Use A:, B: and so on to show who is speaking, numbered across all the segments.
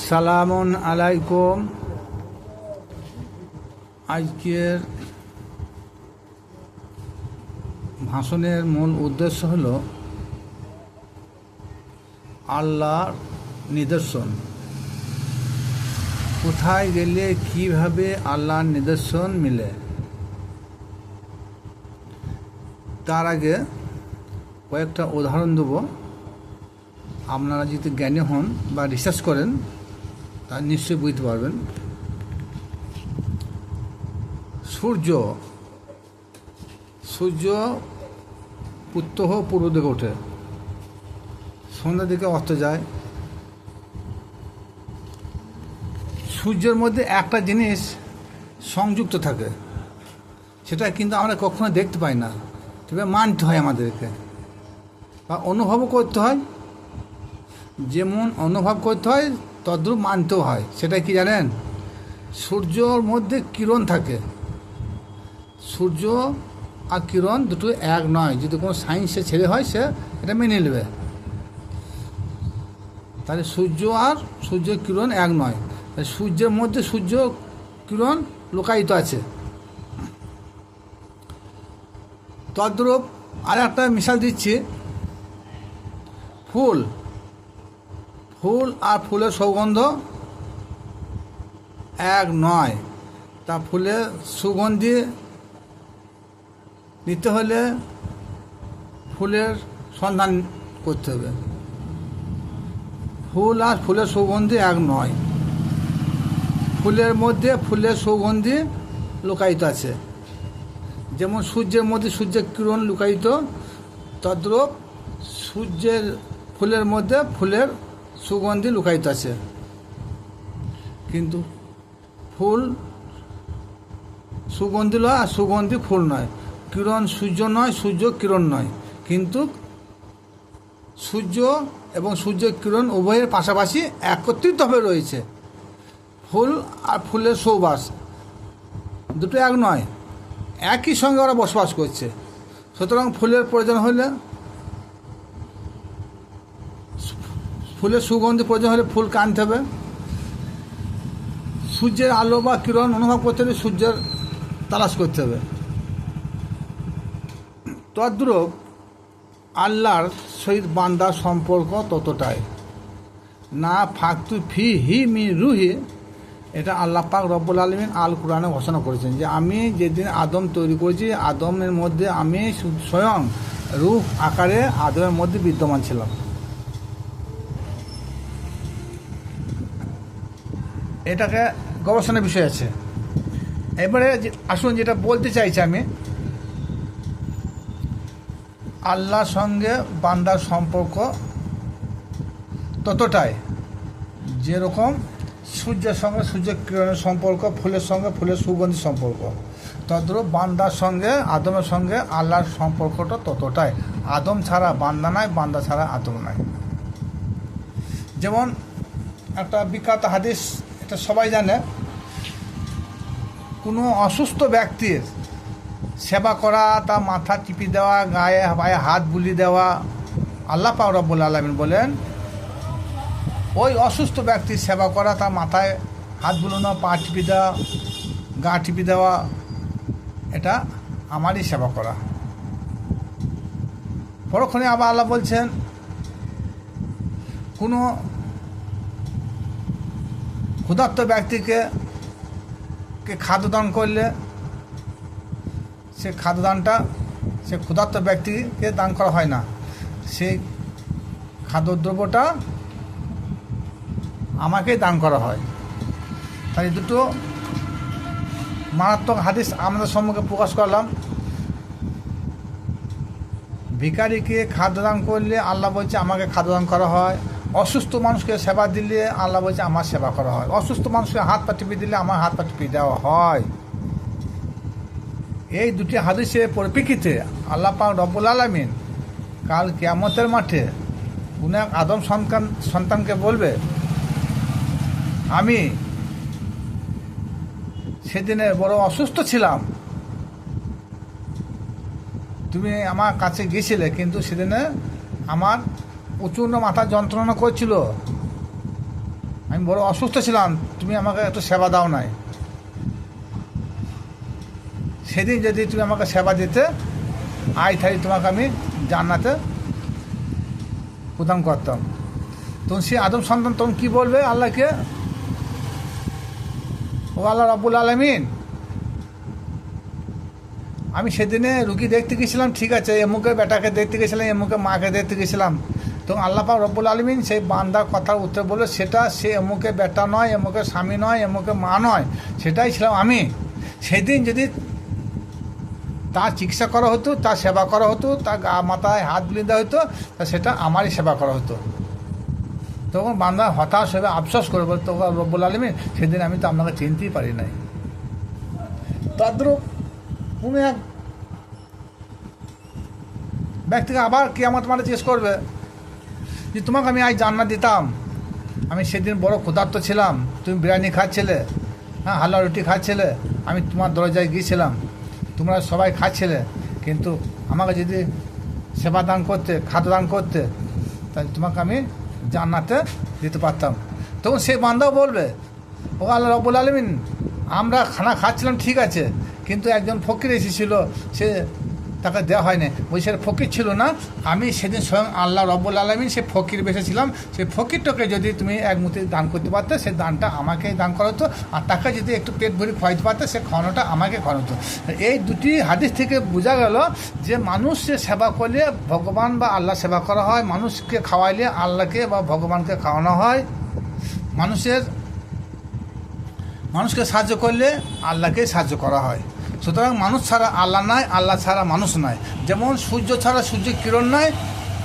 A: সালামুন আলাইকুম। আজকের ভাষণের মূল উদ্দেশ্য হল আল্লাহর নিদর্শন। কোথায় গেলে কিভাবে আল্লাহর নিদর্শন মিলে, তার আগে কয়েকটা উদাহরণ দেব। আপনারা যদি জ্ঞানী হন বা রিসার্চ করেন তা নিশ্চয়ই বুঝতে পারবেন। সূর্য প্রত্যহ পূর্ব দিকে ওঠে, সন্ধ্যার দিকে অস্ত যায়। সূর্যের মধ্যে একটা জিনিস সংযুক্ত থাকে, সেটা কিন্তু আমরা কখনো দেখতে পাই না, তবে মানতে হয় আমাদেরকে, বা অনুভবও করতে হয়। যেমন অনুভব করতে হয় তদ্রূপ মানতেও হয়। সেটা কি জানেন? সূর্যর মধ্যে কিরণ থাকে। সূর্য আর কিরণ দুটো এক নয়। যদি কোনো সায়েন্সে ছেলে হয় সে এটা মেনে নেবে। তাহলে সূর্য আর সূর্যের কিরণ এক নয়। সূর্যের মধ্যে সূর্য কিরণ লুকায়িত আছে। তদ্রূপ আর একটা মিশাল দিচ্ছি। ফুল আর ফুলের সুগন্ধ এক নয়। তা ফুলের সুগন্ধি নিতে হলে ফুলের সন্ধান করতে হবে। ফুল আর ফুলের সুগন্ধি এক নয়। ফুলের মধ্যে ফুলের সুগন্ধি লুকায়িত আছে। যেমন সূর্যের মধ্যে সূর্যের কিরণ লুকায়িত, তদ্রূপ ফুলের মধ্যে ফুলের সুগন্ধি লুকায়িত আছে। কিন্তু ফুল সুগন্ধি নয় আর সুগন্ধি ফুল নয়। কিরণ সূর্য নয়, সূর্য কিরণ নয়। কিন্তু সূর্য এবং সূর্যের কিরণ উভয়ের পাশাপাশি একত্রিতভাবে রয়েছে। ফুল আর ফুলের সৌবাস দুটো এক নয়, একই সঙ্গে ওরা বসবাস করছে। সুতরাং ফুলের প্রয়োজন হলে, ফুলের সুগন্ধি প্রয়োজন হলে ফুলকে আনতে হবে। সূর্যের আলো বা কিরণ অনুভব করতে হলে সূর্যের তালাশ করতে হবে। তদ্রূপ আল্লাহর সহিত বান্দার সম্পর্ক ততটাই না ফাকতু ফি হি মি রুহি। এটা আল্লাহ পাক রব্বুল আলামিন আল কোরআনে ঘোষণা করেছেন যে আমি যেদিন আদম তৈরি করেছি, আদমের মধ্যে আমি স্বয়ং রূহ আকারে আদমের মধ্যে বিদ্যমান ছিলাম। এটাকে গবেষণার বিষয় আছে। এবারে আসুন, যেটা বলতে চাইছি আমি, আল্লাহর সঙ্গে বান্দার সম্পর্ক ততটাই যেরকম সূর্যের সঙ্গে সূর্যের কিরণের সম্পর্ক, ফুলের সঙ্গে ফুলের সুগন্ধির সম্পর্ক, তদ্রূপ বান্দার সঙ্গে আদমের সঙ্গে আল্লাহর সম্পর্কটা ততটাই। আদম ছাড়া বান্দা নাই, বান্দা ছাড়া আদম নাই। যেমন একটা বিখ্যাত হাদিস, এটা সবাই জানে, কোনো অসুস্থ ব্যক্তির সেবা করা, তার মাথা টিপি দেওয়া, গায়ে পায়ে হাত বুলিয়ে দেওয়া। আল্লাহ পাক রব্বুল আলামিন বলেন, ওই অসুস্থ ব্যক্তির সেবা করা, তার মাথায় হাত বুলানো, পা টিপি দেওয়া, গা টিপি দেওয়া, এটা আমারই সেবা করা। পরক্ষণে আবার আল্লাহ বলছেন, কোনো ক্ষুধার্ত ব্যক্তিকে খাদ্যদান করলে সে খাদ্যদানটা সে ক্ষুধার্ত ব্যক্তিকে দান করা হয় না, সেই খাদ্যদ্রব্যটা আমাকেই দান করা হয়। তাই দুটো মারাত্মক হাদিস আমাদের সম্মুখে প্রকাশ করলাম। ভিখারিকে খাদ্যদান করলে আল্লাহ বলছে আমাকে খাদ্যদান করা হয়। অসুস্থ মানুষকে সেবা দিলে আল্লাহ বলছে আমার সেবা করা হয়। অসুস্থ মানুষকে হাত পা টিপে দিলে আমার হাত পা টিপে দেওয়া হয়। এই দুটি হাদিসের পরিপ্রেক্ষিতে আল্লাহ পাক রব্বুল আলামিন কাল কিয়ামতের মাঠে কোনো এক আদম সন্তানকে বলবে, আমি সেদিনে বড় অসুস্থ ছিলাম, তুমি আমার কাছে গিয়েছিলে, কিন্তু সেদিনে আমার প্রচণ্ড মাথা যন্ত্রণা করছিল, আমি আমি বড় অসুস্থ ছিলাম, তুমি আমাকে একটু সেবা দাও নাই। সেদিন যদি তুমি আমাকে সেবা দিতে, আই থাই তোমাকে আমি জান্নাতে প্রদান করতাম। তখন সে আদম সন্তান তখন কী বলবে আল্লাহকে, ও আল্লাহ রাব্বুল আলামিন, আমি সেদিনে রুগী দেখতে গেছিলাম, ঠিক আছে, এমুকে বেটাকে দেখতে গেছিলাম, এমুকে মাকে দেখতে গেছিলাম। তখন আল্লাহ পাক রব্বুল আলামিন সেই বান্দার কথার উত্তর বললো, সেটা সে এমুকে বেটা নয়, এমুকে স্বামী নয়, এমুকে মা নয়, সেটাই ছিলাম আমি। সেদিন যদি তার চিকিৎসা করা হতো, তার সেবা করা হতো, তার গা মাথায় হাত বুলিয়ে দেওয়া হতো, তা সেটা আমারই সেবা করা হতো। তখন বান্দা হতাশ হয়ে আফসোস করে বলতো, রব্বুল আলামিন, সেদিন আমি তো আপনাকে চিনতেই পারি নাই। তদ্রূপ কোনো এক ব্যক্তিকে আবার কিয়ামত মাঠে জিজ্ঞেস করবে যে তোমাকে আমি আজ জান্নাত দিতাম, আমি সেদিন বড় ক্ষুধার্ত ছিলাম, তুমি বিরিয়ানি খাচ্ছিলে, হ্যাঁ হালুয়া রুটি খাচ্ছিলে, আমি তোমার দরজায় গিয়েছিলাম, তোমরা সবাই খাচ্ছিলে, কিন্তু আমাকে যদি সেবা দান করতে, খাদ্য দান করতে, তাহলে তোমাকে আমি জান্নাতে দিতে পারতাম। তখন সেই বান্দাও বলবে, ও আল্লাহ রাব্বুল আলামিন, আমরা খানা খাচ্ছিলাম ঠিক আছে, কিন্তু একজন ফকির এসেছিল, সে তাকে দেওয়া হয়নি। বলছি সে ফকির ছিল না, আমি সেদিন স্বয়ং আল্লাহ রাব্বুল আলামিন সে ফকির বেসেছিলাম, সেই ফকিরটাকে যদি তুমি এক মুঠি দান করতে পারতে, সে দানটা আমাকেই দান করা হতো, আর তাকে যদি একটু পেট ভরে খাওয়াইতে পারতে, সে খাওয়ানোটা আমাকে খাওয়ানো। এই দুটি হাদিস থেকে বোঝা গেল যে মানুষকে সেবা করলে ভগবান বা আল্লাহ সেবা করা হয়, মানুষকে খাওয়াইলে আল্লাহকে বা ভগবানকে খাওয়ানো হয়, মানুষকে সাহায্য করলে আল্লাহকে সাহায্য করা হয়। সুতরাং মানুষ ছাড়া আল্লাহ নয়, আল্লাহ ছাড়া মানুষ নয়। যেমন সূর্য ছাড়া সূর্যের কিরণ নয়,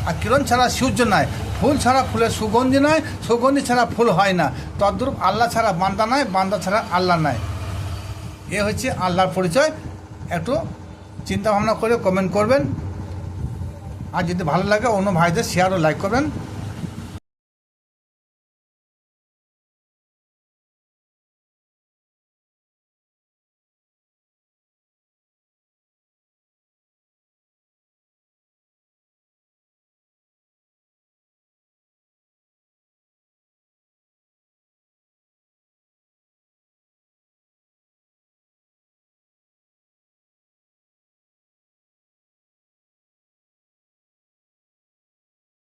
A: আর কিরণ ছাড়া সূর্য নয়, ফুল ছাড়া ফুলের সুগন্ধি নয়, সুগন্ধি ছাড়া ফুল হয় না, তদ্রূপ আল্লাহ ছাড়া বান্দা নয়, বান্দা ছাড়া আল্লাহ নয়। এ হচ্ছে আল্লাহর পরিচয়। একটু চিন্তা ভাবনা করে কমেন্ট করবেন, আর যদি ভালো লাগে অন্য ভাইদের শেয়ার ও লাইক করবেন।